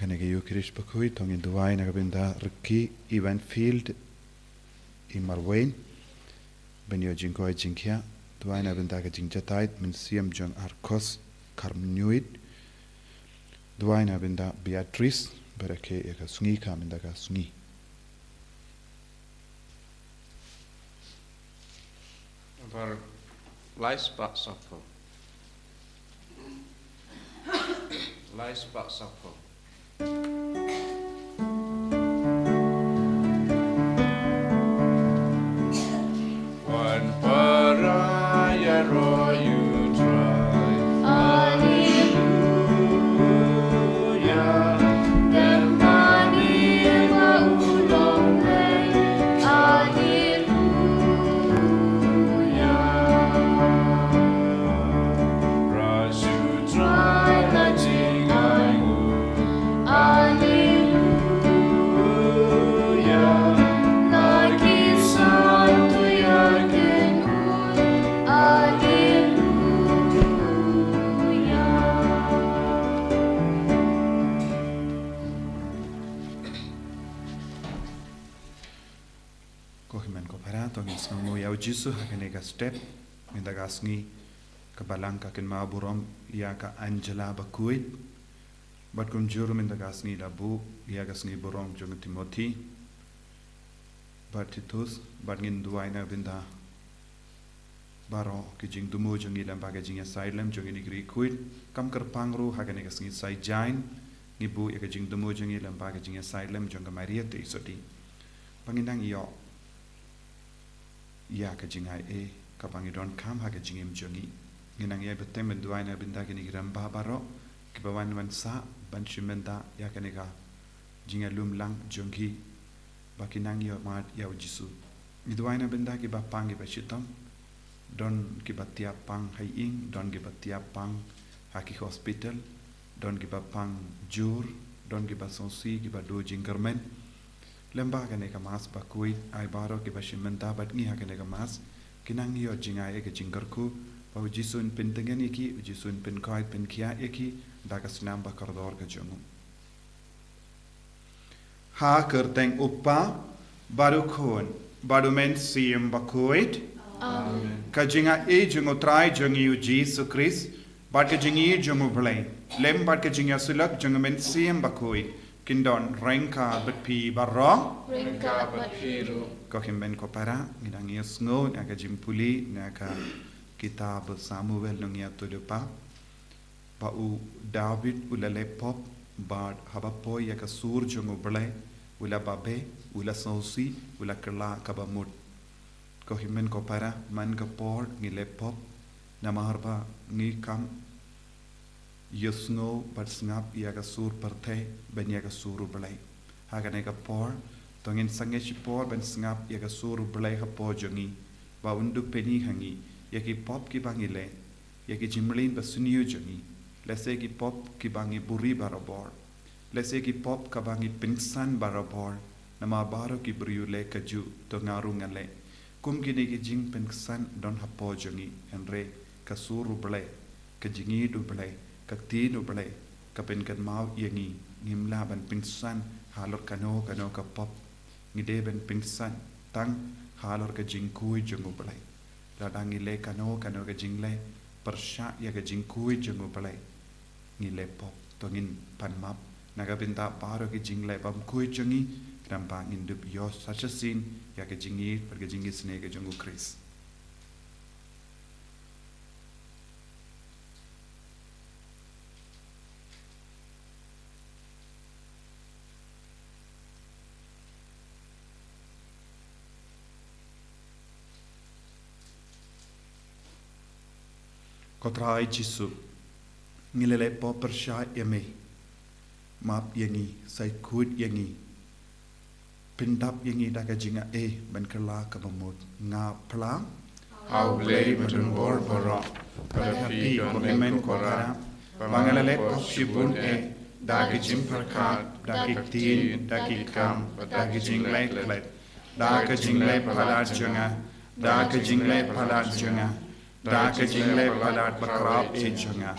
hakanege yukirish Bakhuid tong in Dubai nagabinda Riki event field in Marwain ben yo jinko jinkia Dubai nagabinda ka jingjatait min siam jong arkos karmnuit Dubai nagabinda Beatrice berake ya ka Sngi ka minda ka Sngi Var Lait-ïa Sapo. Lait-ïa Sapo. One paraya royu try. Hallelujah. Demani wa ulong lay. Hallelujah. Rasu try la Saitjaiñ. Hallelujah. Lagi santo yakin. Kohimen ko para tong isngo yau jisu hakanega step minda ka Sngi kabalang ka kin maburom ya ka Angela Bakhuid bat kum juru minda ka Sngi labu ya ka Sngi burom jong Timothy bat titus bat ngin duai na binda baro ki jing dumu jong ilam baga jing asylum jong ni gri kuit kam ker pangru hakanega Sngi Saitjaiñ ngibu ya ka jing dumu jong ilam baga jing asylum jong ka Maria te isoti pangindang iyo ya ka jingai ka pangidon kam ha ka jingim jongi nginang ya betem menduai na binda kini gram baro ki bawan wan sa ban chimenda ya ka nega jingalum lang jongi bakinang yo mat ya jisu miduai na binda ki ba pangi ba chitam don ki batia pang hai ing don ki batia pang haki hospital don ki ba pang jur don ki ba sonsi ki ba do jingermen lembaga nega mas Bakhuid ai baro ki bashimenta bat ngi hakanega mas kinang yo jingai ke jingarku pau jisun pintengen iki jisun pin kai pin kia iki daga snam ba kardor ka jongu ha kerteng uppa baru khon baru men sim Bakhuid amen ka jinga jongu trai jongi u Jesus Christ bat ka jingi jongu blai lem bat ka jinga sulak jongu men sim Bakhuid Kindon rengka betpi barong Rengka batpiru. Kohimben ko para ngidang yesngo naga jimpuli naga kitab Samuel nungia tudupa bau David ulale pop bad habapoy yaka sur jongo blay ula babe ula sausi ula kerla kabamut kohimben ko para man ka por ngile pop namaharba ngi kam yesngo bat snap yaga sur partay ben yaga suru blay haga nega por tongin sange si por ben snap yaga suru blay ha po jongi ba undu peni hangi yaki pop ki bangile yaki jimlin ba suniyo jongi lese ki pop ki bangi buri barabor lese ki pop ka bangi pinsan barabor nama baro ki briule kaju to ngaru ngale kum ki negi jing pinsan don ha po jongi enre ka suru blay ka jingi du blay kakti no blay kapen kan mau yangi ngimla ban pinsan halor kano ka pop ngide ben pinsan tang halor ka jingkui jongo blay ladang ile kano ka jingle persha ya ka jingkui jongo blay ngile pop tongin panmap naga binta paro ki jingle bam kui jongi krampa indup yo such a scene ya ka jingi per ka jingi sne ka jongo Chris Kotrai jisu ngilele po persha yame map yangi sai kud yangi pindap yangi daga jinga ban kerla kabamut nga plang Au blay matun bor boro. Tapi komemen kora bangalale po shibun dagi jimparkat dagi tin dagi kam dagi jinglay klet dagi jinglay palat junga dagi jinglay palat junga dagi jinglay palat bakrap e junga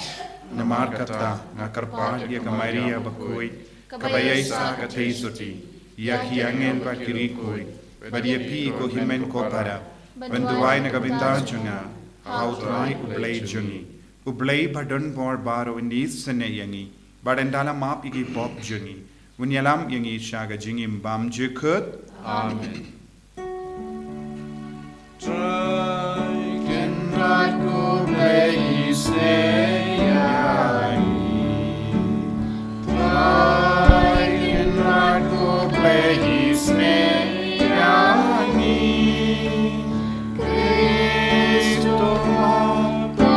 Namarkata nga karpal ya ka Maria Bakhuid kabayaysa kataysuti, yahiangen bat kirikoi, badyapi ko himen ko para, banduay nagabinta junga, hautray ublay jungi, ublay badon bor baro indis sene yangi, badendala map igi pop jungi, unyalam yangi shaga jingim bam jukut. Amen. Kenrat ko play Sngi. Kenrat ko play Sngi. Cristo ko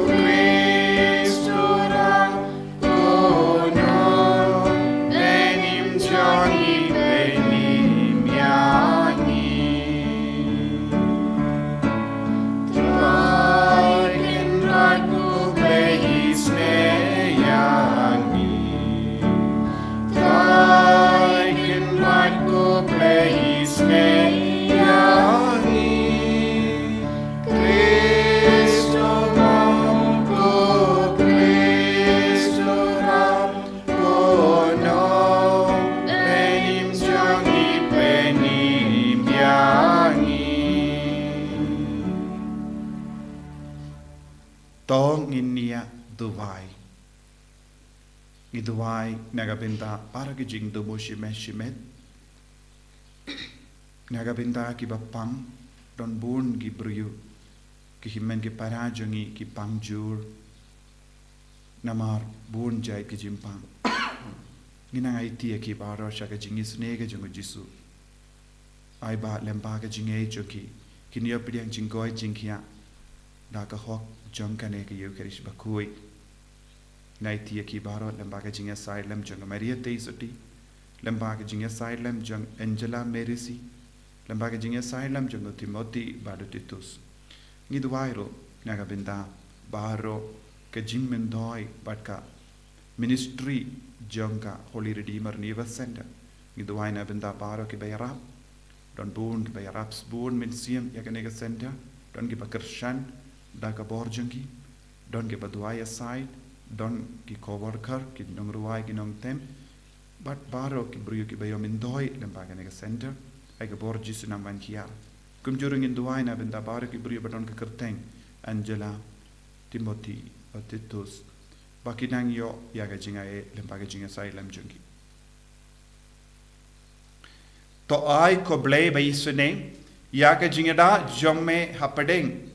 Cristo ra ko no benim jani benim yani. Kenrat ko play Sngi. Kenrat ko play Sngi. Cristo ko Cristo ra ko no benim jani benim yani. Tong inia duwai. Iduwai nagabinta para ki jing dumo shimet. Nagabinta ki bapang don bun ki bruyu ki himen ki parajongi ki pangjur namar bun jai ki jimpang. Nginang aitia ki baro shaka jingis nega jongo jisu. Ai ba lempa ka jingai joki kinyo pidiang jingkoi jingkia da ka hok jong kane ka yukerish Bakhuid. Lait-ïa ki baro lempa ka jinga side lem jong Maria Teisuti. Lempa ka jinga side lem jong Angela Merisi. Lempa ka jinga side lem jong Timothy Badutitus. Ngiduwairo nagabinda baro ka jing mendoi batka ministry jong ka Holy Redeemer Neva Center. Ngiduwai nabinda baro ki bayarap. Don bun ki bayarap spoon minsiam yakanega center. Don ki bakershan da ka borjongi. Don ki baduaya side. Don ki coworker ki nong ruai ki nong tem. But baro ki bruyo ki bayo mendoi lempa ka nega center. Ay ka borji sunam van kiar. Kum jurung in duai na benda baro ki bruyo badon ka kerteng. Angela, Timothy, Titus. Bakinang yo ya ka jinga e lempa ka jinga sai lem jungi. To ai ko blay ba isune ya ka jinga da jomme hapadeng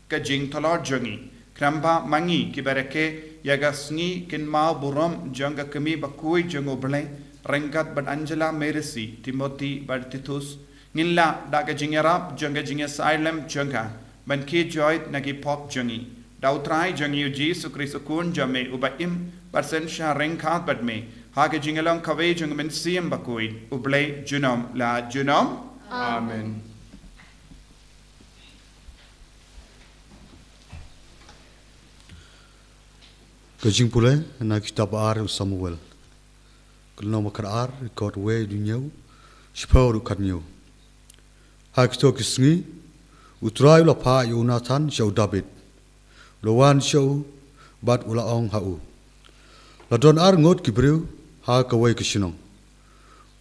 ka jing tolor jungi. Kramba mangi ki bereke yaga Sngi kin mau buram janga kami Bakhuid jango blay rengkat bad Angela Merisi Timothy bad Titus ngilla daga jingarap janga jinga silem janga ban ki joy nagi pop jangi dautrai jangi Jesu Kristo kun jame ubaim barsen sha rengkat bad me haga jingalang kawe jang men siem Bakhuid ublay junom la junom. Amen. Kajing pula na kitab ar Samuel. Kalau makar ar ikut we dunia, sepau rukat niu. Hak tu Sngi, utrai ula pa Yonatan shau David, lawan shau bat ula ong hau. Ladon ar ngot kibriu ha kawai kesinong.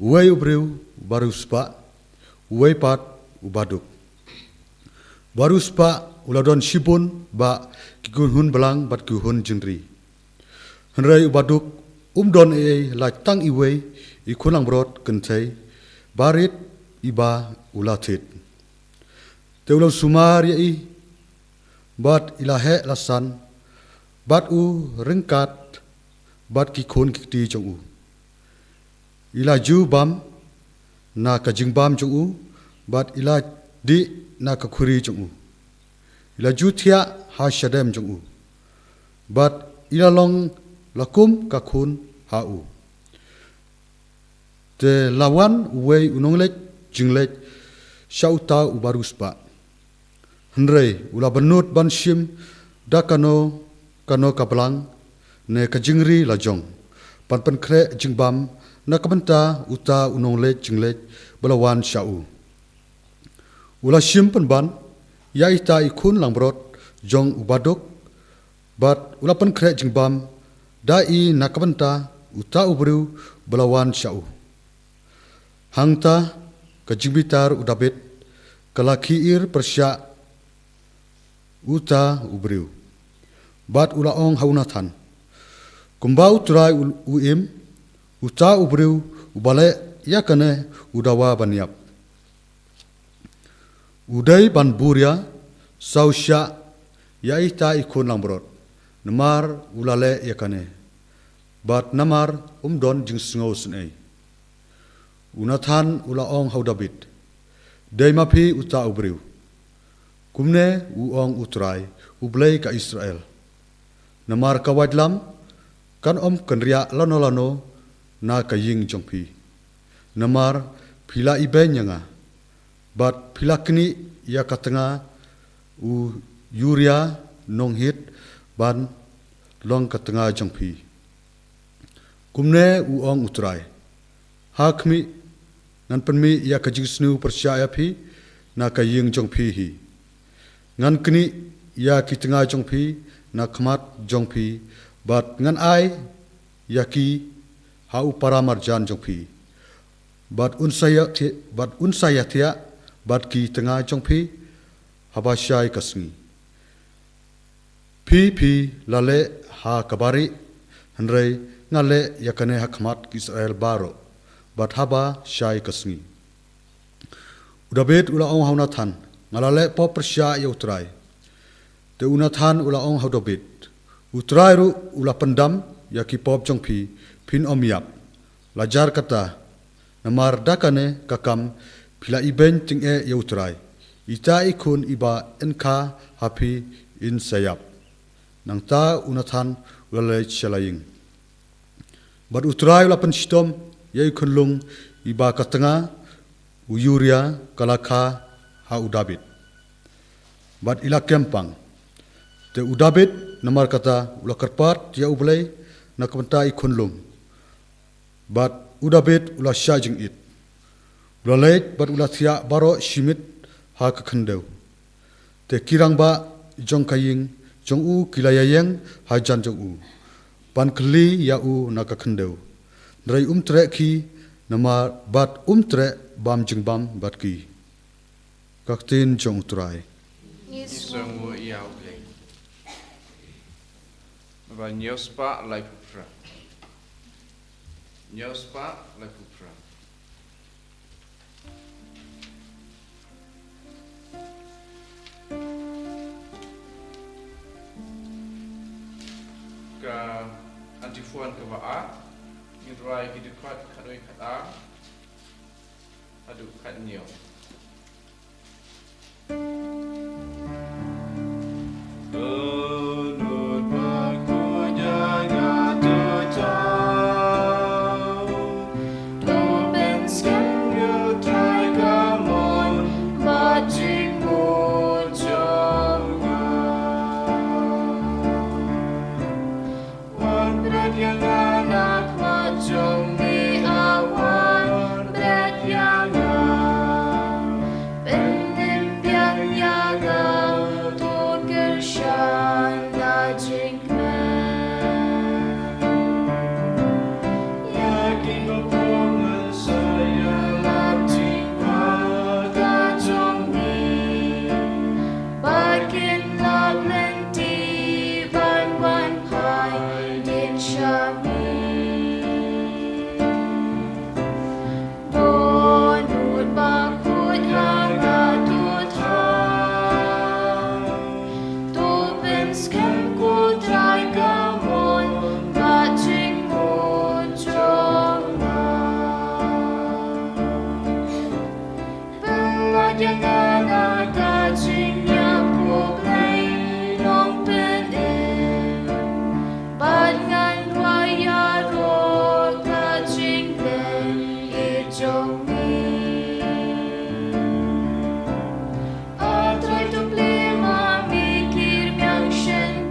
We ubriu baru spa, we pat ubaduk. Baru spa uladon shibun ba kikuhun belang bat kikuhun jendri. Henry ubaduk don la tang iwe ikulang brot kentai barit iba ulatit. Teulang sumar i bat ilahe lasan bat u rengkat bat kikun kikti jong u. Ila ju bam na kajing bam jong u bat ila di na kakuri jong u. Ila ju tia ha shadem jong u. Bat ila long lakum kakun hau. Te lawan uwe unonglek jinglek shauta ubaruspa. Henry ula benut banshim da kano kablang ne kajingri lajong. Pan kre jingbam na kabenta uta unonglek jinglek belawan shau. Ula shim ban ya ita ikun langbrot jong ubadok bat ula kre jingbam dai nakabenta uta ubriu belawan syau. Hangta kajimbitar udabit kalakiir persya uta ubriu. Bat ulaong haunatan. Kumbau turai uim uta ubriu ubale yakane udawa baniap. Udai ban buria sausya yaita ikon lambrot. Namar ulale yakane. Bat namar umdon jing sngau sunai. Unathan ulaong haudabit. Dai mapi uta ubriu. Kumne uong utrai ublay ka Israel. Namar kawadlam kan kenria lano-lano na kaying jongpi. Namar pila iben nga. Bat pila kini ya katanga u yuria nonghit ban long katanga jongpi. Kumne uong utrai. Hakmi ngan penmi ya kajisnu persyaya pi na kaying jongpi hi. Ngan kini ya kitanga jongpi na khamat jongpi bat ngan ai yaki hau paramarjan jongpi bat unsaya tia bat ki tengah jongpi habasyai kasngi pi lale ha kabari hanrei ngale yakane hakmat Israel baro bat haba syai kasngi udabet ulaong haunathan ngalale po persya ya utrai te unathan ulaong haudobit utrai ru ula pendam yaki pop jongpi pin omiap lajar kata namar dakane kakam pila iben ting ya utrai ita ikun iba enka hapi in sayap nang ta unathan ulale chalaying bat utrai ula penstom ya ikun lung iba katanga uyuria kalakha ha udabit bat ila kempang te udabit namar kata ula karpat ya ublay na kamanta ikun lung bat udabit ula syajing it ula leit bat ula thia baro shimit ha kakhandeu te kirang ba jong kaying jong u kilayayeng ha jan jong u pan kli ya u na kakhandeu drai tre ki namar bat tre bam jing bam bat ki kaktin jong utrai Isongu iau bleng. Ba nyospa lai pupra. Nyospa lai pupra. Ka antifuan ke ba'a ngidrai kidikat kadoi kata adu kadnyo. Tunut Bakhuid jaga tutau, tu ben Sngi trai kamon bajing mujonga. Wan berat yang anak majong di awan berat yang penimpian yang Shana Jinkman Yakin kepungan saya Lapting pada jongmi Bakin lap lenti Ban wan hai din syami Bonut Bakhuid hanga Skem ku trai kamon bajing mujonga Pelajangan agajingnya ku play nong penim Bangan waya ro gajing len ijongi Atrai tu plima mikir miang shen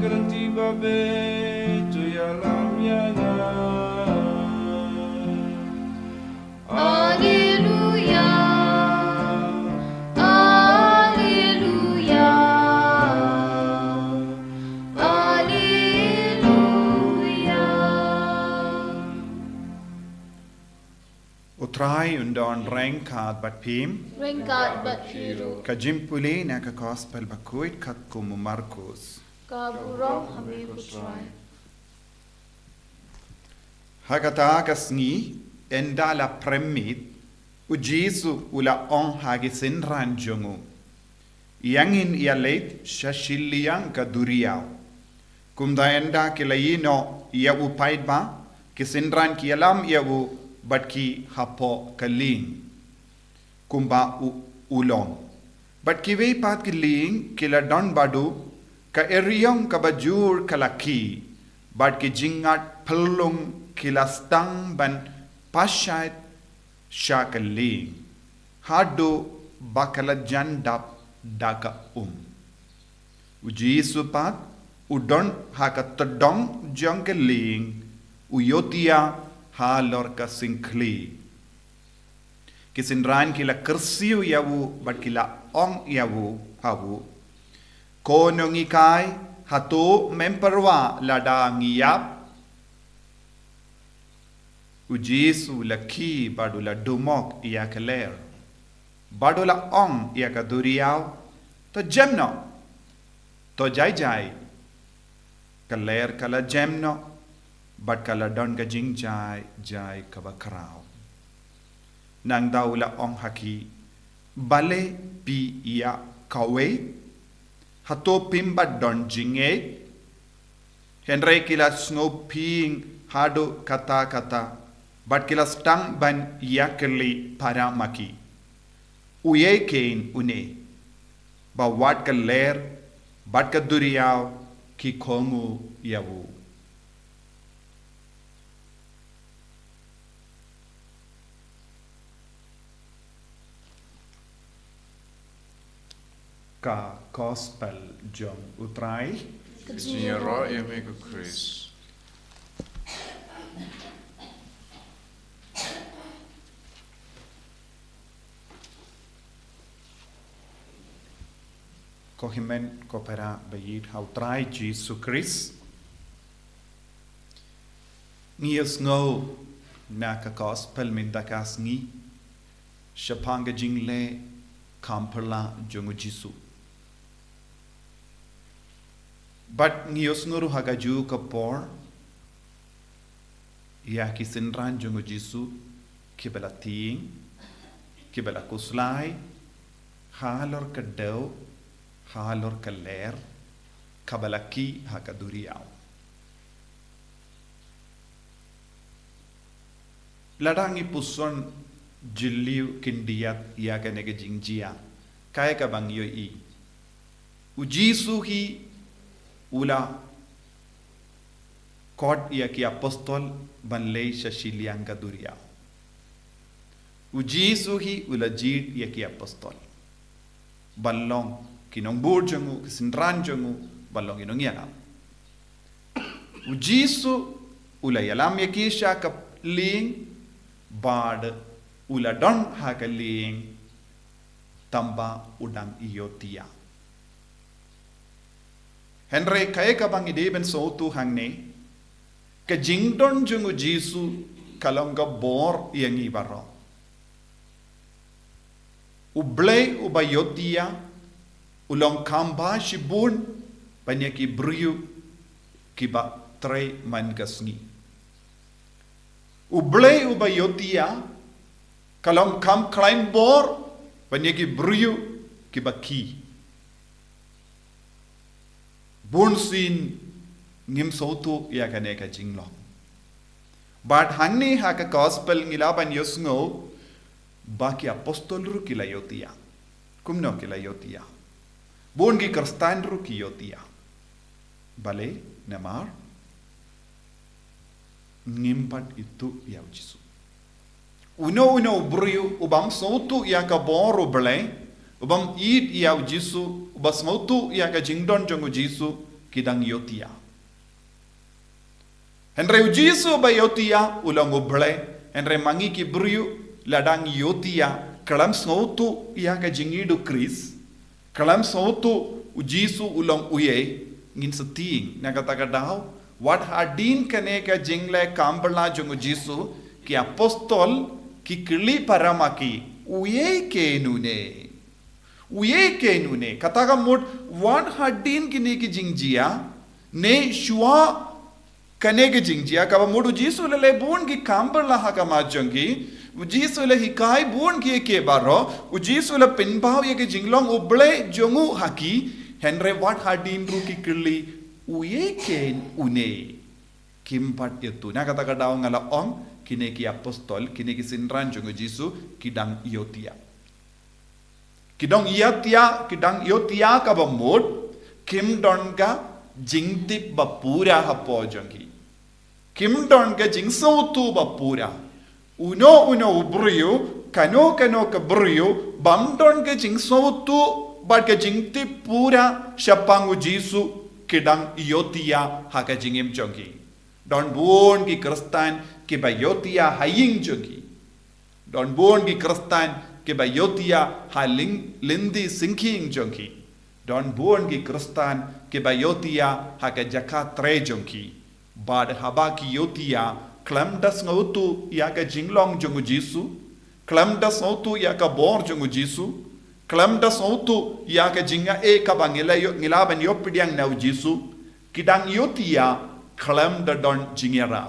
kerti babe tu ya lam ya na. Alleluia, Alleluia, Alleluia. Utrai undon reng kad bat pim. Ringkat bat hiro, Kajimpule na ka gospel Bakhuid kat kumu Markus. kaburong hami putrai. Hagata ka Sngi enda la premit u Jesu ula on hagi sinran jungu. Yangin ia leit shashiliang ka duriau. Kumda enda kilayino ia u paidba kisinran kialam ia u batki hapo kaling. Kumba u ulong. Bat kiwe pat kiling kila don badu ka eriyong ka bajur kalaki. Bat ki jingat pelung kila stang ban Pashait shakaling hado bakala jandap daga Uji supat udon haka tedong jongkeling uyotia halor ka singkli kisinran kila kersiu yawu bat kila ong yawu hawu konongikai hato memperwa lada ngiyap Ujisu laki badula dumok ia keler. Badula ong ia ka duriau. To jemno. To jai. Keler kala jemno. Bad kala don ka jing jai ka bakrao. Nang daula ong haki. Bale pi ia kawe. Hato pimbat don jinge. Henry kila snow ping hado kata-kata. But kila stang ban yakeli paramaki. Uye kain une. Ba wat ka ler, bat ka duriyaw, ki kongu yawu. Ka gospel jom utrai. Jinyara ya mega Chris. Kohimen kopera bayit hautrai Jesu Christ. Ngias ngo na ka gospel min dakas ngi. Shapanga jingle kamperla jongu Jesu. But ngios nguru hagaju kapor. Ya kisinran jongu Jesu kibala ting, kibala kuslai, halor kadau. Halor kaler kabalaki hakaduriau. Ladangi puson jiliu kindiat ya kanega jingjia kaya kabang yoi. Ujisu hi ula kod ya ki apostol banlei shashiliang kaduriau. Ujisu hi ula jid ya ki apostol balong kinong burjangu, kisinran jangu, balong inong yalam. Ujisu ula yalam yakisha ka ling, bad ula don haka ling, tamba udang iyotia. Henry kaya ka bang ideben so tu hangne, ka jingdon jangu Jisu kalong ka bor yang ibaro. Ublay ubayotia, Ulong kamba shibun panya ki briu ki ba tre man kasngi. Ublay ubayotia kalong kam klaim bor panya ki briu ki ba ki. Bunsin ngim sotu ya kaneka jinglong. But hangni haka gospel ngilaban yosngo baki apostol ru kilayotia. Kumno kilayotia. Bungi Kristan ru kiyotia. Bale namar ngimpat itu ya Jesu. Uno briu ubam sotu ya ka boru bale ubam id ya Jesu ubas motu ya ka jingdon jongu Jesu kidang yotia. Henry Jisu ba yotia ulang uble, Henry mangi ki bruyu ladang yotia, kalam sautu ya ka jingidu Chris, kalam sautu Jisu ulang uye, ngin seting, nakataka daw, what hadin kane ka jingle kambala jungu Jisu, ki apostol, ki kili paramaki, uye ke nune. Uye ke nune, kataka mud, what hadin kine ki jingjia, ne shua kane ki jingjia, kaba mud Jisu lele bun ki kambala haka majangi, Jisu le hikai bun ki ke baro, Jisu le pinbao ye ki jinglong uble jongu haki, Henry what hadin ru ki kili, uye ke une. Kimpat itu, na kata daw ngala ong, kine ki apostol, kine ki sinran jongu Jisu, kidang yotia. Kidang yotia ka ba mod, kim don ka jingtip ba pura hapo jongi. Kim don ka jingso tu ba pura. Uno ubruyo, kano ka bruyo, bam don ka jingso tu, ba ka jingtip pura, siapangu Jisu, kidang yotia haka jingim jongi. Don buon ki Kristan ki ba yotia haying jongi. Don buon ki Kristan ki ba yotia haling lindi sinking jongi. Don buon ki Kristan ki ba yotia haka jaka tre jongi. Bad haba ki yotia klam das ngautu ya ka jinglong jongu Jisu. Klam das ngautu ya ka bor jongu Jisu. Klam das ngautu ya ka jinga ka ba ngilaban yopidiang nau Jisu. Kidang yotia klam da don jingira.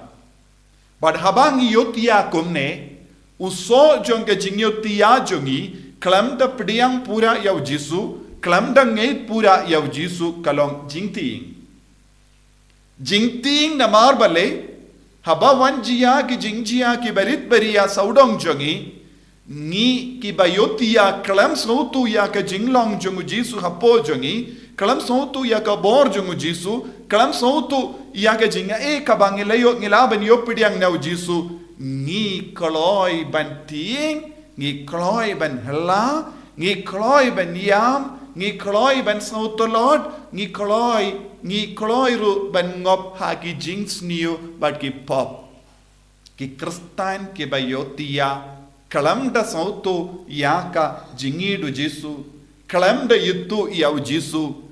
Bad habang yotia kumne uso jong ke jingyotia jongi klam da pdiang pura yaw Jisu, klam da ngait pura yaw Jisu kalong jingting. Jingting na marbale haba wanjia ki jingjia ki berit beria saudong jongi ni ki bayotia klam sautu ya ka jinglong jongu Jisu hapo jongi kalam sautu ya ka bor jongu Jisu kalam sautu ya ka jinga ka bangilayo ngilaban yopidiang nau Jisu ngi kloi ban ting ngi kloi ban hela ngi kloi ban yam ngi kloi ban sautolod ngi kloi ru ban ngop ha ki jings niu bat ki pop ki Kristan ki bayotia kalam da sautu ya ka jingidu Jisu kalam da itu yau Jisu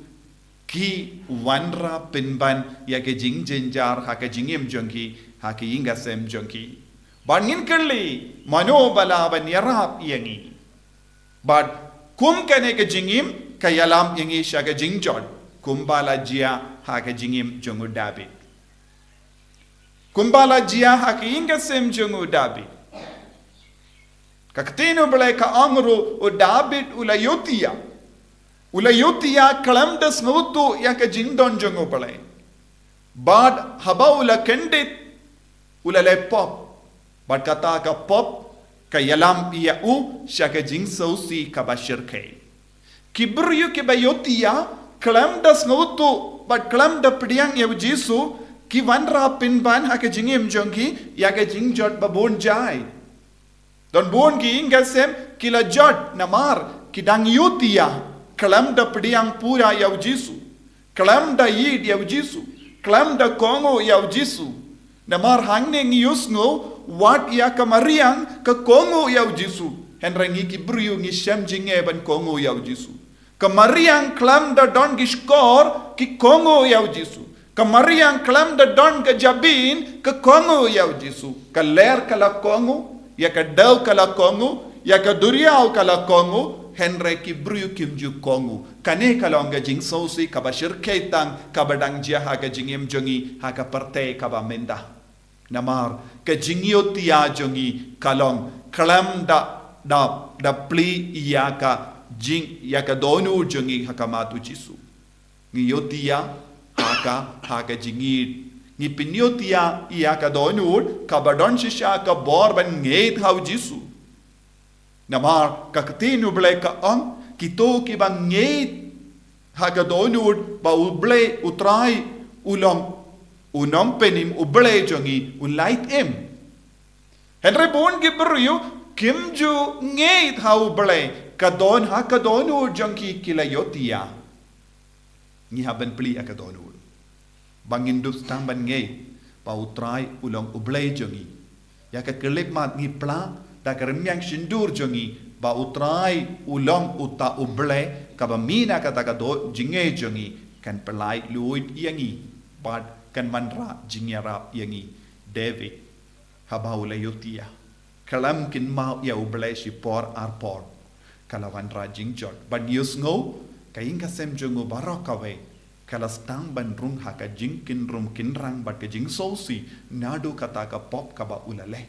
ki wanra pinban ya ke jing jenjar ha ke jingim jongki ha ke inga sem jongki bangin kerli mano bala ban yarap yangi but kum kane ke jingim kayalam yangi sha ke jingjod kumbala jia ha ke jingim jongu David kumbala jia ha ke inga sem jongu David kakatino bala ka angru o David Ulayotia kalam das ngutu ya ka jingdon jongo balay. Bad haba ula kendit ulale pop. Bad kata ka pop ka yalam iya siya ka jing sausi ka bashir kay. Kibryo ki bayotia kalam das ngutu bad kalam da pidiyang ya Jisu ki wanra pinban ha ka jingim jongki ya ka jingjot babon jay. Don bon ki ingasem kila jot namar kidang yotia kalam da pediang pura yaw Jisu, kalam da yid yaw Jisu, kalam da kongo yaw Jisu. Namar hangne ngiyusngo wat ya kamariang ka kongo yaw Jisu. Henrangi ki bruyo ngi shem jinge ban kongo yaw Jisu. Kamariang kalam da don gishkor ki kongo yaw Jisu. Kamariang kalam da don ka jabin ka kongo yaw Jisu. Ka ler kala kongo, ya ka daw kala kongo, ya ka duriyaw kala kongo. Henry ki bruyu kimju kongu kane kalonga jing sausi kaba shirketang kaba dang jia haga jingim jongi haga parte kaba menda namar ka jingyo tia jongi kalong kalam da pli yaka jing yaka donu jongi haka matu Jisu ngiyo tia haga jingi ni pinyo tia yaka donu kaba don shisha ka bor ban ngeit hau Jisu namar kakatinu blay ka ang kito ki bang ngeit haga donud ba ublay utray unong penim ublay jongi Lait-ïa Henry bon ki beryo kimju ngeit ha ublay kadon ha kadonu jongi kilayotia ni haben pli akadonu bangin dup stang ban ngei ba utrai ulong ublei jongi ya ka kelip mat ngi pla da ka remyang shindur jongi ba utrai ulong uta ublei ka ba mina ka ta ka do jinge jongi kan pelai luit yangi bad kan manra jingyara yangi David habaula yotia kalam kin mau ya ublei si por ar por kalawan rajing jot ban yus ngo kaing ka sem jongo barakawe kala stang ban rung haka jing kin rum kin rang bat ka jing sosi nadu kata ka pop ka ba ulale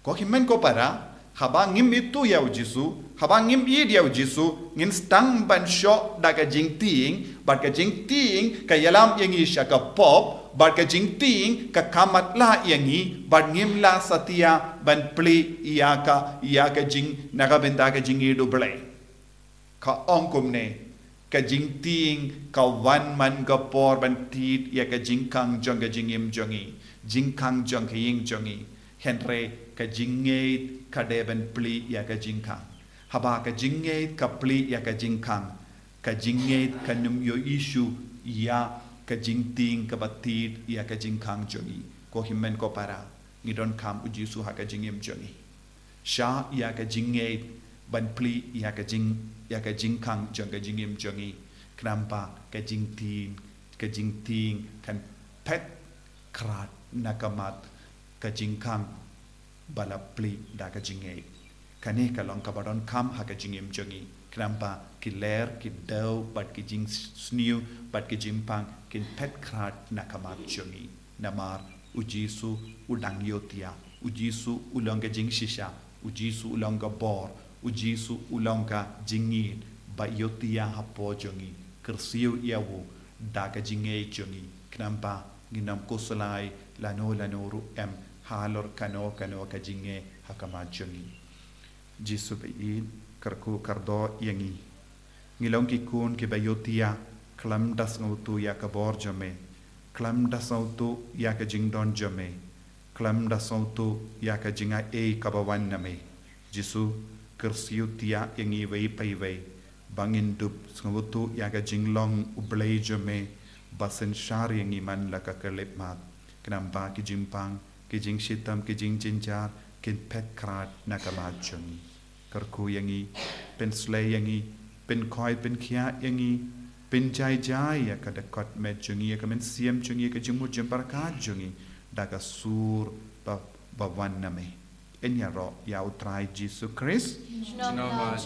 ko himen ko para haba ngim itu ya jisu haba ngim i dia jisu ngin stang ban sho da ka jing ting bat ka jing ting ka yalam yangi sha ka pop bat ka jing ting ka kamat la yangi bat ngim la satia ban pli iya ka jing naga benda ka jing idu ble ka ongkum ne ka jing ting ka wan man ka por ban tit ya ka jing kang jong ka jing im jongi jing kang jong ka ying jongi henre ka jing ngei ka de ban pli ya ka jing kang haba ka jing ngei ka pli ya ka jing kang ka jing ngei ka num yo issue ya ka jing ting ka batit ya ka jing kang jongi ko himmen ko para ni don kam uji su ha ka jing im jongi sha ya ka jing ngei ban pli ya ka jing kang jong ka jing im jongi krampa ka jing ting kan pet krat nakamat ka jing kang bala pli da ka jing ngei kane ka long ka badon kam ha ka jing im jongi krampa ki ler ki dau bat ki jing sniu bat ki jing pang kin pet krat nakamat jongi namar ujisu udang yotia ujisu ulong ka jing shisha ujisu ulong ka bor ujisu ulong ka jingin ba yotia hapo jongi kersiu iawu da ka jingei jongi krampa ginam kusulai lano ru em halor kano ka jinge hakama jongi jisu bein karku kardo yangi ngilong ki kun ki bayotia klam das ngautu ya ka bor jame klam das ngautu ya ka jingdon jame klam das ngautu ya ka jinga e ka bawan name jisu kersiu tia yangi wei pai wei bangin dup ngautu ya ka jinglong ublei jame basen shar yangi man la ka kelip mat kenamba ki jimpang ki jing shitam ki jing jinjar kin pet krat nakama jongi karku yangi pen slay yangi pen koi pen kia yangi pen jai ya ka dakot met jongi ya ka men siam jongi ka jimu jemparka jongi daga sur ba wan name enya ro ya utrai Jesus Christ Jinama.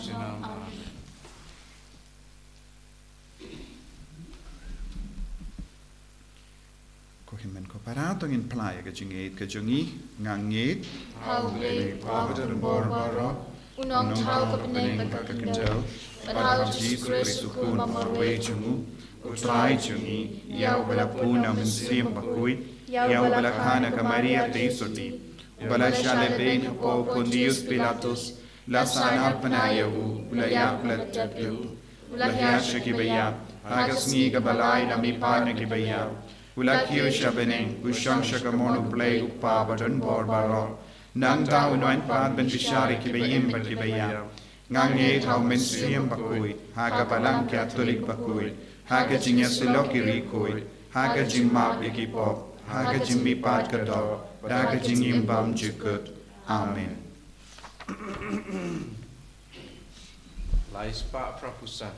ko himen ko parato ngin playa ka jingeit ka jongi ngangit Haugle, Pater Borbaro, Unong Tau Kapeneng Bakakindo, Padhau Jesus Christ Ukun Mamorwe jungu utrai jongi ya wala puna min sim Bakhuid ya wala kana ka Maria te soti wala shale ben ko Pontius Pilatus la sana panayahu wala ya platu wala ya shakibaya hagas ni ka balai na mi pana kibaya wala kiyo shabeneng ushang shakamono play upa badon borbaro nang tao noin pan ben bishari kibayim ba kibaya ngange tao men siem Bakhuid haga balang Catholic Bakhuid haga jingya siloki rikoid haga jimmap yakipop haga jimmi pat kador daga jingim bam jukut amen Laispa prapusan.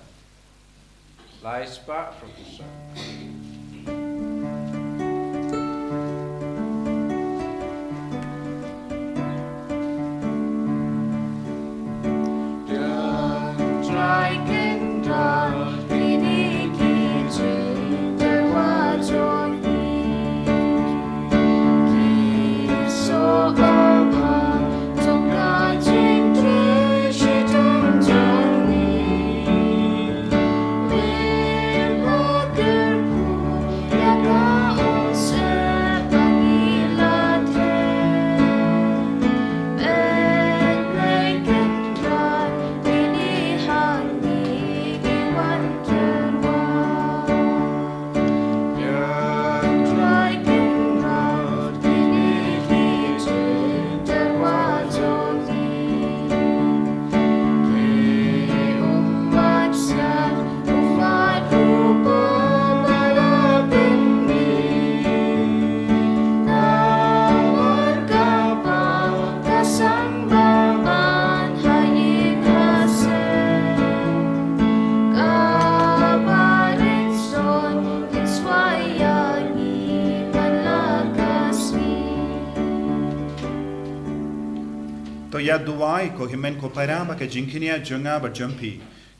ya duai ko himen ko paramba ke jinkinia junga ba jumpi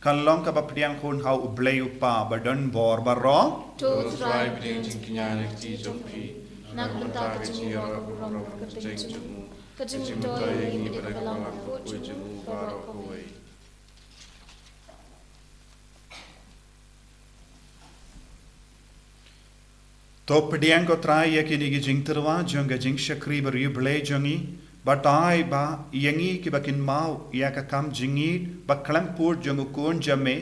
kan long ka ba priang khun hau ublei upa ba don bor ba ro To Try thrive being Jinkian Jumpi. Nagbenta ka jingiro rom ka tingjumu. Ka jingtoy ni bidi ka lang po jumu baro ko we. to pediang ko trai ya kini gi jingterwa junga jing shakri ba ublei jungi ba tai ba yangi ki ba kin mau ya ka kam jingi ba klampur jungu kun jame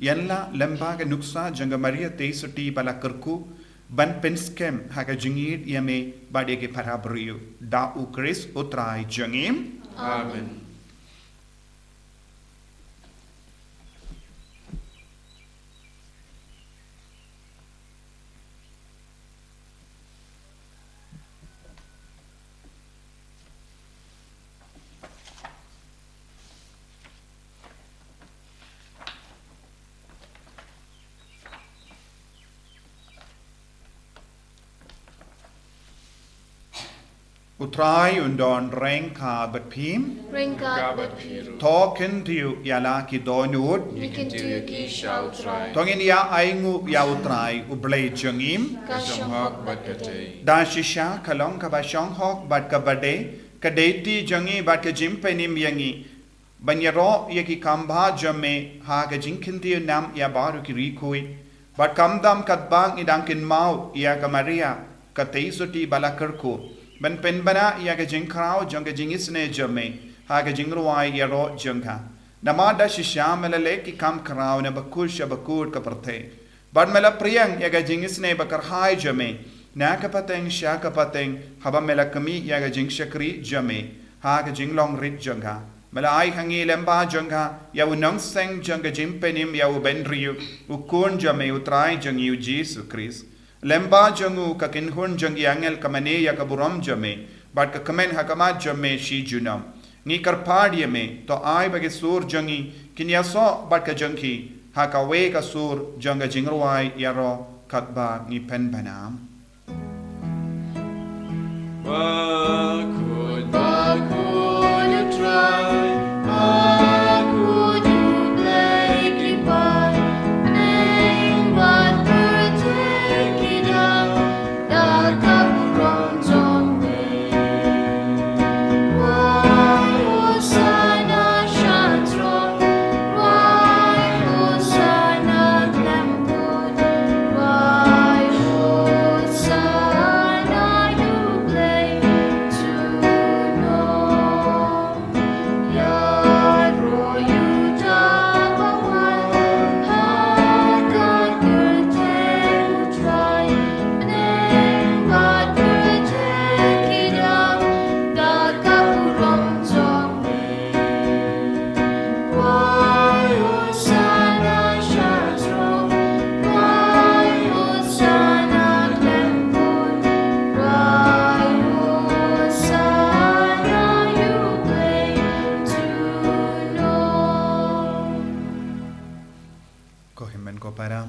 yanla lemba ga nuksa junga maria teisuti bala kerku ban penskem ha ka jingi yame ba de ke parabriu da u kris utrai jungim Amen. utrai undon reng ka bat phim Ringka but piru. token tiu yala ki donut Nikin tu ki shall try. tongin ya aingu ya utrai ublei jungim Ka Sham Hawk Bakate. da shisha kalong ka ba shong hok bat ka bade ka deiti jungi bat ka jimpenim yangi banyaro yaki kamba jamme ha ka jinkinti nam ya baru ki rikoi bat kamdam kat bang idangkin mau ya ka maria ka teisuti balakarko ban pen bana ya ka jinkrao jong ka jingisne jamme ha ka jingruai ya ro jongka namada shisha melale ki kam krao na bakush bakur ka parthe ban mela priyang ya ka jingisne bakar hai jamme na ka pateng sha ka pateng haba mela kami ya ka jing shakri jamme ha ka jinglong rit jongka mela ai hangi lemba jongka ya unong seng jongka jimpenim ya u benriu u kun jamme utrai jongi u Jesus Christ lemba jongu ka kinhun jongi angel kamane ya ka buram jamme bat ka kamen hakamat jamme shi junam ni karpadi me to ai bage sur jongi kinya so bat ka jonki ha ka we ka sur jonga jingrwai yaro katba ni pen banam Bakhuid try. Bakhuid you play keep by. Name what bird take it up. The cup runs on me. Why Hosanna Shatron? Why Hosanna Glambud? Why Hosanna you play to know? Yaro you tabawan, hakan kurte utrai, neng bat kurte kidam, da kapuram zongme. Why Hosanna Shatron? Why Hosanna Glambud? Why Hosanna you play to know? ko himen ko param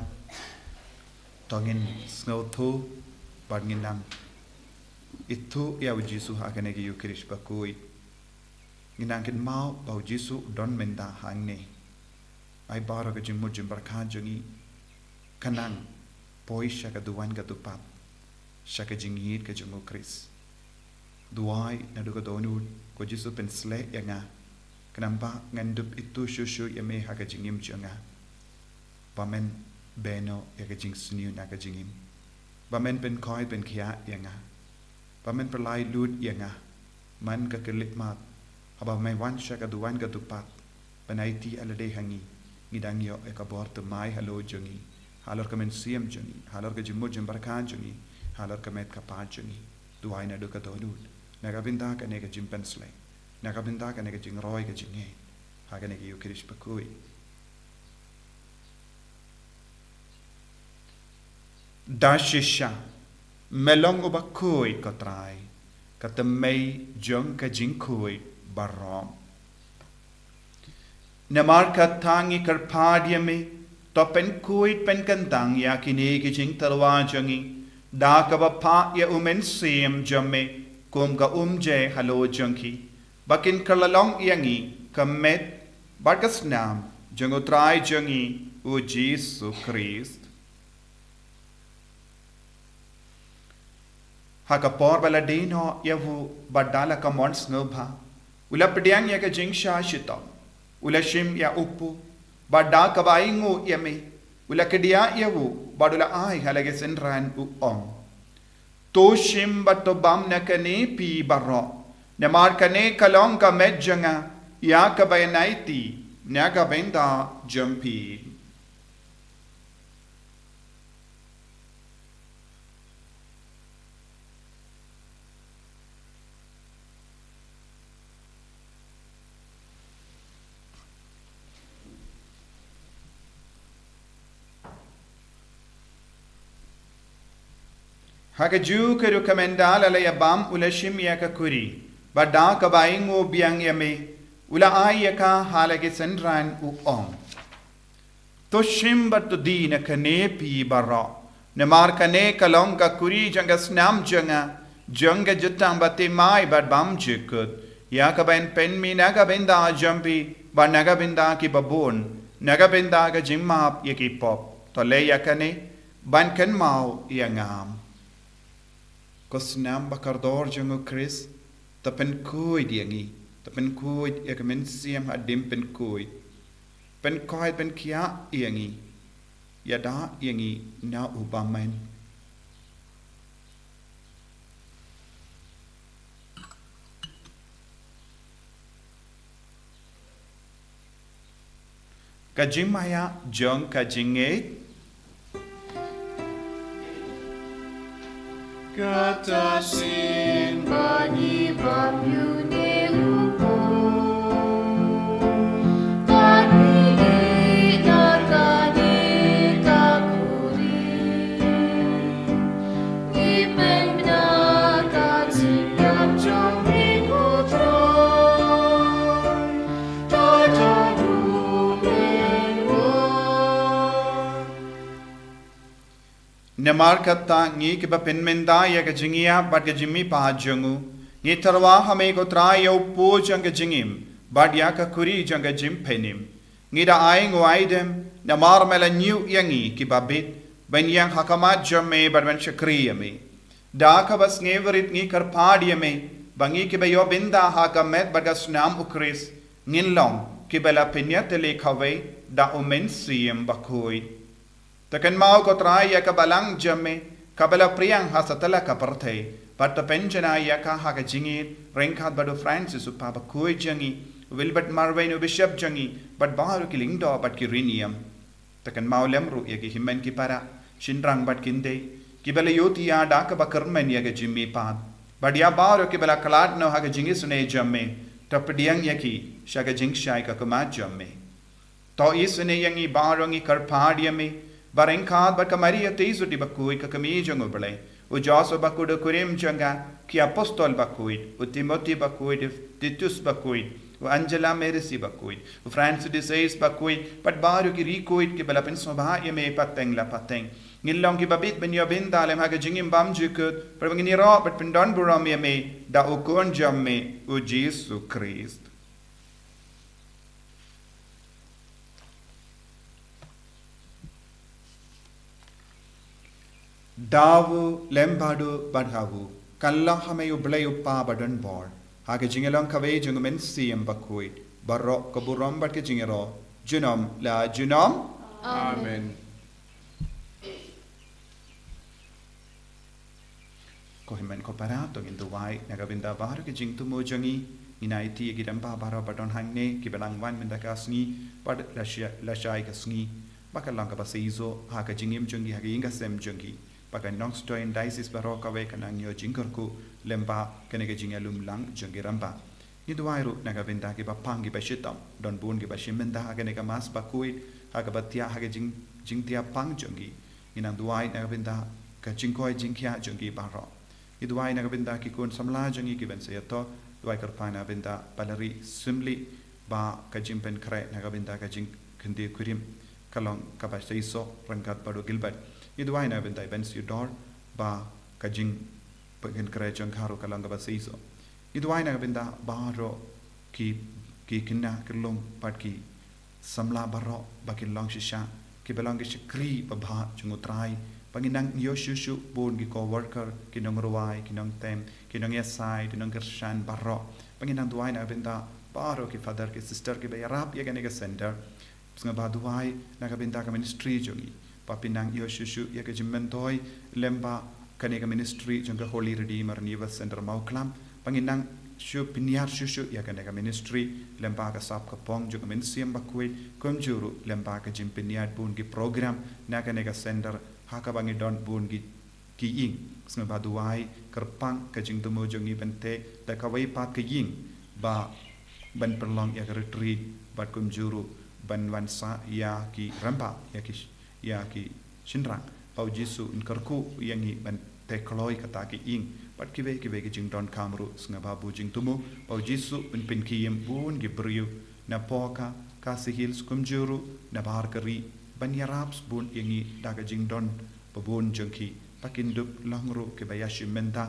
tongin snow thu barngin nam itu ya jisu ha kane gi yukrish bakui nginang kin mau bau jisu don menda hangne ai baro ga jimu jim barkhan jongi kanang poi shaka duwan ga tupat shaka jingit ka jumu kris duai na du ga donu ko jisu pen sle yanga kanamba ngandup itu shushu yame ha ga jingim jonga Bamen beno ya ka jing sniu na ka jingim. Bamen pen koi pen kia yanga. Bamen perlai lud yanga. Man ka kelit mat. Haba mai wan sha ka duwan ka tupat. Panaiti alade hangi. Ngidang yo e ka bor te mai halo jongi. Halor ka men siem jongi. Halor ka jimu jim barkan jongi. Halor ka met ka pa jongi. Duai na du ka donut. Na ka binta ka ne ka jim pensle. Na ka binta ka ne ka jing roi ka jinge. Ha ka ne ka yukirish pakui. Dashisha melongo bakui kotrai katamei jong ka jinkui barom namar katangi karpadiame to pen kuit pen kantang ya kini ki jing tarwa jangi da ka ba pa ya umen sim jamme kum ka umje halo jangki bakin kerlalong yangi kemet bagas nam jengutrai jengi u Jesu Christ. Hakapor baladino yavu badala ka mons ngobha ula pediang ya ka jingsha shitam ula shim ya upu badda ka baingu yame ula kedia yavu badula ai halage senran u ong to shim bato bam na kane pi barro na mar kane kalong ka medjanga ya ka bayanaiti na ka benda jampi. Hakaju keru kamendal ala yabam ula shim ya ka kuri badda ka baingu biang yame ula ai ya ka halage senran u ong to shim batu di na kane pi barra ne mar kane kalong ka kuri janga snam janga jutang bate mai bad bam jikut ya ka ben pen mi naga benda jampi ba naga benda ki babon naga benda ka jimmap ya ki pop to le ya kane ban kan mau ya ngam Kosnam bakardor jango Chris tapen kuid yangi tapen kuid ya kemen siam hadim pen kuid pen kia yangi yada yangi na ubamen kajimaya jong kajinge Katasin bani babyune upo Kanine narkane kakuri Ngipen benar katsinyam jomri kutroy Tataru menwo Namar kata ngi ke ba penmenda ya ke jingia bat ke jimmi pa jangu ngi tarwa hame ko tra yo po jang ke jingim bat ya ka kuri jang ke jim penim ngi da ai ngo aidem namar mela new yangi ki ba bit ben yang hakamat jamme bat ben shakri me da ka bas ngeverit ngi kar padi me bangi ke ba yo binda hakamet bat gas nam ukris ngin long ki bela pinya tele khawe da umen siem Bakhuid Takan mau ko try ya ka balang jamme kabala priyang hasatala ka parthe pat penjana ya ka ha ka jingi renkhat badu Francis upa Bakhuid jangi Wilbert Marvin bishop jangi but baharu ki lingdo but ki rinium takan mau lemru ya ki himmen ki para shinrang bat kinde ki bala yoti ya da ka bakarmen ya ka jimmi pat but ya baharu ki bala kalat no ha ka jingi sune jamme tapdiang ya ki shaga jing shai ka kama jamme to isune yangi baharongi karpad yame Barengkat bat kamaria teisu di Bakhuid ka kami jango bale u jaso Bakhuid kurim janga ki apostol Bakhuid u Timothy Bakhuid Titus Bakhuid u Angela Mercy Bakhuid u Francis de Sais Bakhuid pat baru ki rikuid ki bala pen sobha yeme pateng la pateng ngilong ki babit ben yo bin dalem ha ga jingim bam jukut per ngini ro bat pen don buram yeme da u kon jamme u Jesu Christ Dawu lembadu badhawu kalla hame ublay upa badan bor hage jingelong kave jungumen siem Bakhuid barro kaburom bat ke jingero junom la junom Amen. ko himen ko parato in the wai nagabinda baru ke jing tu mojangi inaiti gidamba baro badon hangne ki belang wan mendaka sngi bad lashai ka sngi bakalang ka basizo hage jingim jungi hage inga sem jungi Pakai nong stoin dices baro kawe kanang yo jingkarku lemba kanega jingalum lang jangiramba. Ni duairu naga benda ki bapangi bashitam don bun ki bashimenda kanega mas Bakhuid haga batia haga jingtia pang jangi. Inang duai naga benda ka jingkoi jingkia jangi baro. Ni duai naga benda ki kun samla jangi ki ben sayato duai karpana benda balari simli ba ka jimpen kre naga benda ka jing kendi kurim kalong kabasaiso rangkat padu Gilbert. Itu wahina bentai bens you door ba kajing pengen kere jangkaru kalang ka basiso. Itu ay na binda baro ki kina kelong pat ki samla baro bakin long shisha ki belong ki kri babha chungutrai panginang yoshushu bon ki co-worker kinong ruwai kinong tem kinong yasai kinong kershan baro panginang duai na binda baro ki father ki sister ki bayarap ya ganega center nga ba duai na ka binda ka ministry jongi papinang yoshushu ya ka jimentoi lemba kanega ministry jonga Holy Redeemer Niva Center Mauklam panginang shu piniar shushu ya kanega ministry lemba ka sap ka pong jonga minsiam Bakhuid komjuru lemba ka jim piniar bun ki program na kanega center haka bangi don bun ki ing nga ba duai kerpang ka jing tumo jongi bente da ka wai pat ka ying ba ban perlong ya ka retreat bat komjuru ban wansa ya ki rampa ya ki shinrang pau jisu in karku yangi ban tekloi kata ki ing pat kibe ki jing don kamru snga babu jing tumu pau jisu pin kiyem bun gi briu na poka kasihil skumjuru na bar kari ban yaraps bun yangi daga jing don babun jengki pakindup langru ke bayashi menta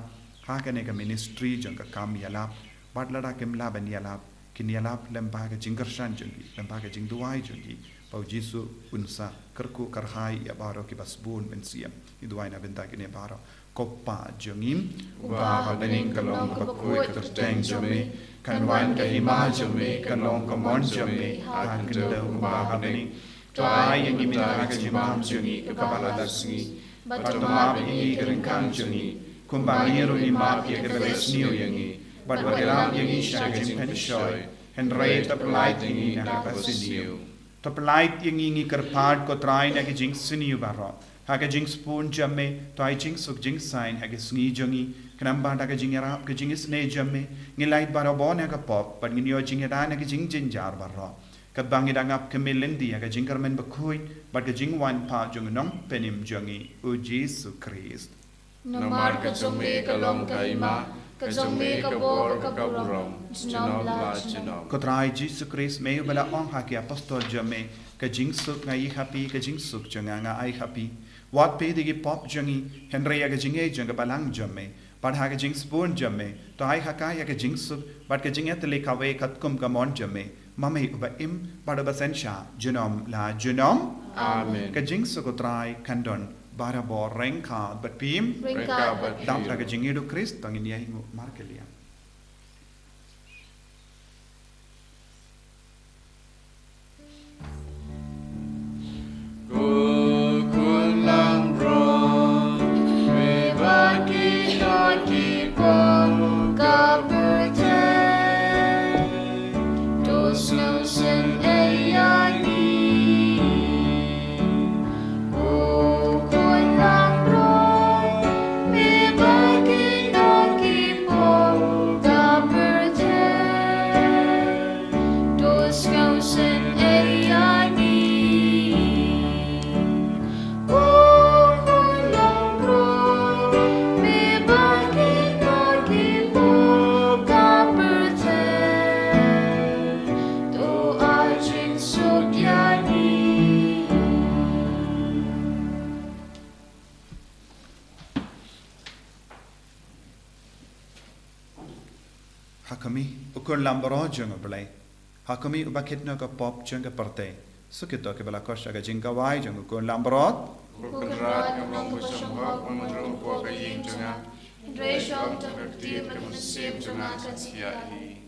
hakane ka ministry jang ka kam yalap bat lada kem la ban yalap kin yalap lembaga jingershan jengki lembaga jing duai jengki pau jisu unsa kerku karhai ya baro ki basbun bensiam iduai na benta kini baro koppa jengim Uba bening kalong Bakhuid kerteng jome kan wan ka hima jome kan long ka mon jome akan kendo uba bening toai yang imita ka jimam jongi ka bala Sngi batoma bengi keringkang jongi kumbangiru imap ya ka belesniu yangi bat wakiram yangi shaga jimpen shoy henry taplait yangi na ka siniu taplait yangi kerpad ko trai na ka jing siniu baro haga jing spoon jamme to ai jing suk jing sign haga sngi jongi kanamba daga jing yarap ka jing sne jamme ngilait baro bon haga pop pan nginyo jing yada na ka jing jinjar baro kat bangi dangap ke melendi haga jing karmen Bakhuid bat ka jing wan pa jong nong penim jongi o Jesu Christ Namar ka jongme ka long ka ima ka jongme ka bor ka burom jinom la jinom ko trai Jesu Christ me bala ong ha ki apostol jamme ka jing suk ngai happy ka jing suk jonga nga ai happy wat pe digi pop jongi henry aga jinge jonga balang jamme pat ha ka jing spoon jamme to ai ha ka ya ka jing suk bat ka jing etle ka we kat kum ka mon jamme mame uba im bat ba sensha jinom la jinom amen ka jing suk trai kandon bara bo renka bat pim Rengka bat dam ta ka jinge do Christ tangin ya hingu markelia hakami ukun lambaro jonga belai hakami ubakit no ka pop jonga parte sukito ke bala kosha ga jinga wai jonga ukun lambaro Bukanrat ng long kusyamhok mamadrong po kaying jonga Reshong ta Aktiv ka masim jonga katsiyahi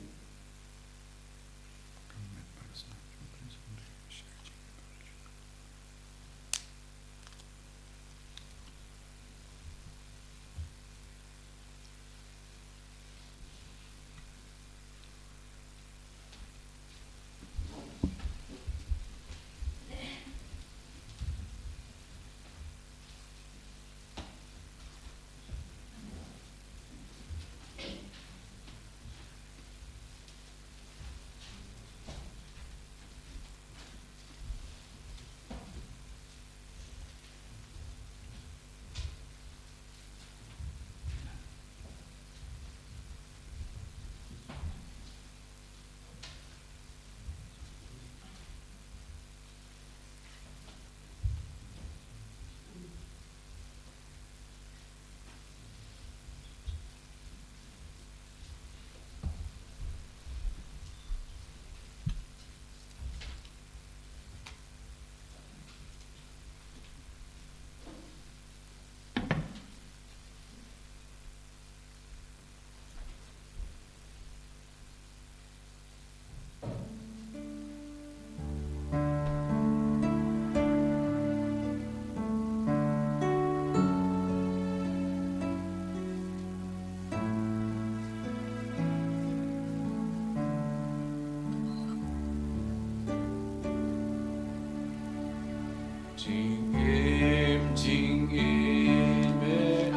Jing im be a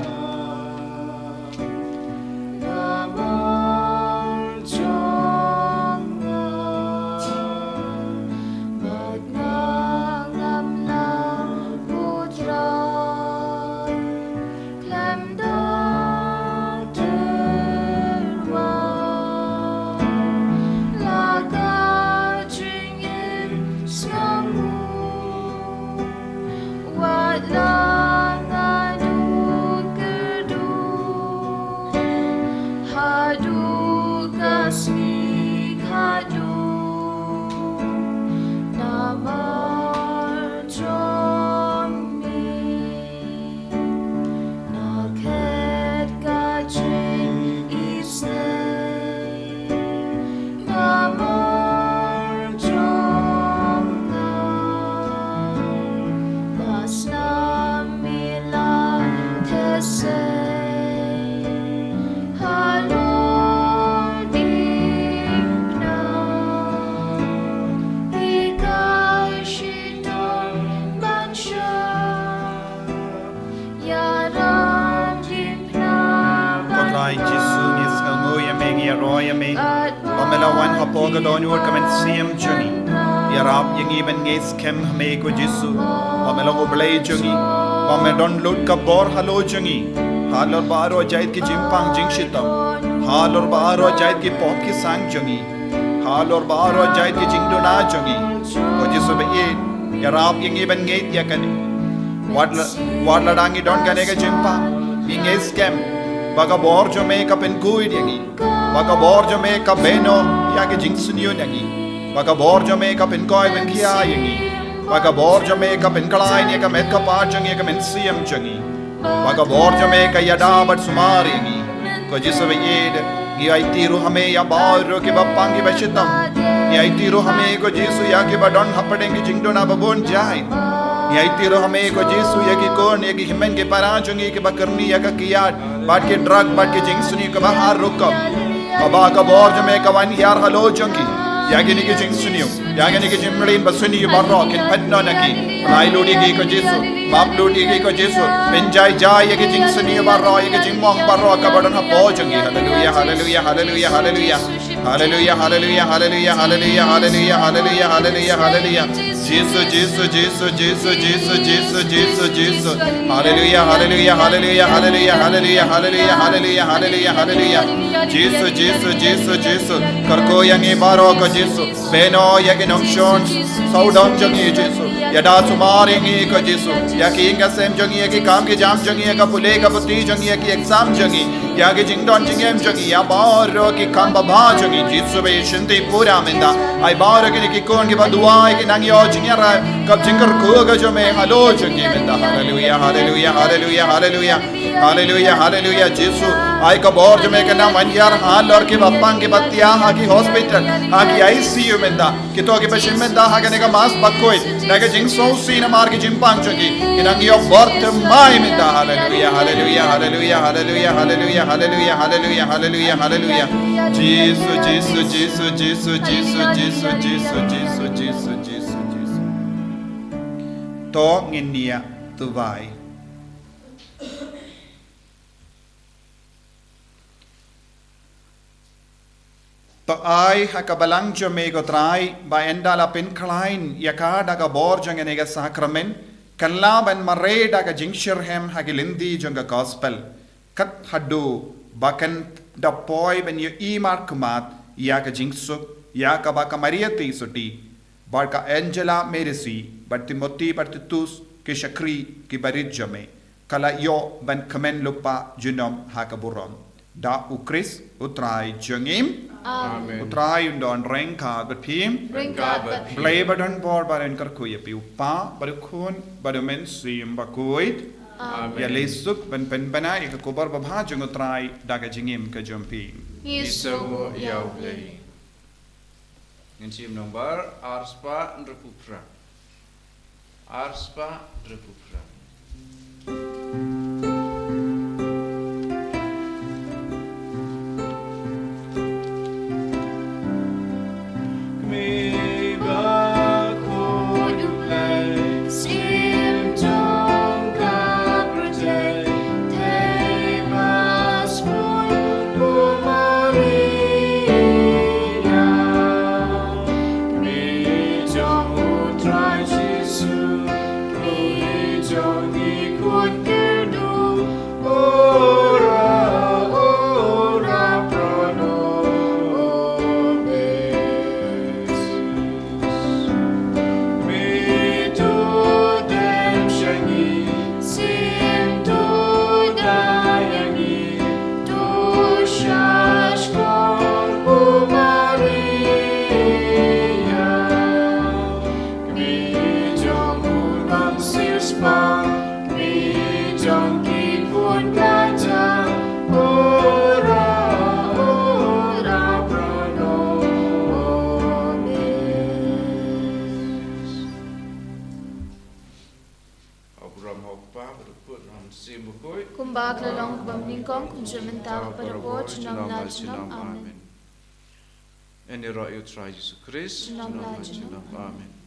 Namor Jonga Magnangam la putra Klem da terwa Laga jing im snamu Wat langadu kedu Hadu kasmi hadu Namar jomi Naket gajin isne Namar jonga Masnamila tese Halodipna Ikashidon bansha Yaram dipna Kodrai Jesu nis ngalmoya mengi aroya me. Pamelawan hapoga donyor kamen siem jungi. Yarab yangi ben nges kem hame ko Jesu. Pamelago blay jungi. Pamedon lut ka bor halo jungi. Halor baro jait ki jimpang jingshitam. Halor baro jait ki pop ki sang jungi. Halor baro jait ki jingdona jungi. Ko Jesu be ye. Yarab yangi ben ngeit yakani. Wadla dangi don ganega jimpang. Binges kem. Baga bor jo me ka pen kuid yangi. Baga bor jo me ka beno yagi jingsunyo yangi. Baga bor jo me ka pen koi ben kia yangi. Baga bor jo me ka pen kalai ne ka met ka pa jangi ka men siem jangi. Baga bor jo me ka yada bat sumar yangi. Ko Jesu be yed gi ai tiru hame ya bor ki bappangi bashitam. Ni ai tiru hame ko Jesu ya ki badon hapadengi jingdona babon jai. Ni ai tiru hame ko Jesu ya ki kon ya ki himen ke paranjungi ki bakarni ya ka kiyat bat ke drug bat ke jingsuni ka bahar rukam. Baba ka bor jo me ka wan yar halo jangi. Yagini ki jingsuniyo. Yagini ki jimrin basuni barro kin padno naki. Nai ludi ki ko Jesu. Map ludi ki ko Jesu. Benjai jai yagi jingsuniyo barro yagi jingmong barro ka badon ha po jangi. Hallelujah, hallelujah, hallelujah, hallelujah. Hallelujah, hallelujah, hallelujah, hallelujah, hallelujah, hallelujah, hallelujah, hallelujah. Jesus, Jesus, Jesus, Jesus, Jesus, Jesus, Jesus, Jesus. Hallelujah, hallelujah, hallelujah, hallelujah, hallelujah, hallelujah, hallelujah, hallelujah, hallelujah. Jesus, Jesus, Jesus, Jesus. Karko yangi baro ko Jesu. Beno yagi nongshon. Saudang jangi Jesu. Yada sumar yangi ko Jesu. Yaki inga sem jangi yaki kam ki jam jangi yaka pule ka puti jangi yaki exam jangi. Yagi jingdon jingem jangi. Ya baro ki kam baba jangi. Jesu be shinti pura menda. Ai baro ki kon ki badua ki nangi o jingyara. Kap jingkar ko ga jo me halo jangi menda. Hallelujah, hallelujah, hallelujah, hallelujah. Hallelujah, hallelujah, Jesu. Ai ka bor jo me ka nam anyar hal or ki bappang ki battiya ha ki hospital ha ki ICU menda. Ki to ki bashim menda ha ka mas Bakhuid. Naga jing so si na mar ki jimpang jangi. Ki nangi o birth mai menda. Hallelujah, hallelujah, hallelujah, hallelujah, hallelujah, hallelujah, hallelujah, hallelujah, hallelujah. Jesus, Jesus, Jesus, Jesus, Jesus, Jesus, Jesus, Jesus, Jesus, Jesus, Jesus. To nginia tu vai. To ai hakabalang jo me go trai ba enda la pin klein yaka daga bor jangene ga sakrament kalla ban mare daga jingshirhem hagilindi jonga gospel kat hadu bakan da poi ben yo I markumat yaka jingsu yaka baka mariati suti barka Angela merisi bartimoti bartitus ke shakri ki barit jame kala yo ban kamen lupa junom hakaburon da ukris utrai jangim Amen. Utrai undon rengka berpim Rengkabat blay badon bor baren karkuya pi upa barukun badomen sim Bakhuid ya lesuk ben bana ya kubar babha jung utrai daga jingim ka jompi Isomo yau play Ngensim nomor Arspa Ndrepupra Arspa Ndrepupra See jumentau parabo junam la junam amen. En i roi o trai Jesu Christ, Junam la junam. Amen.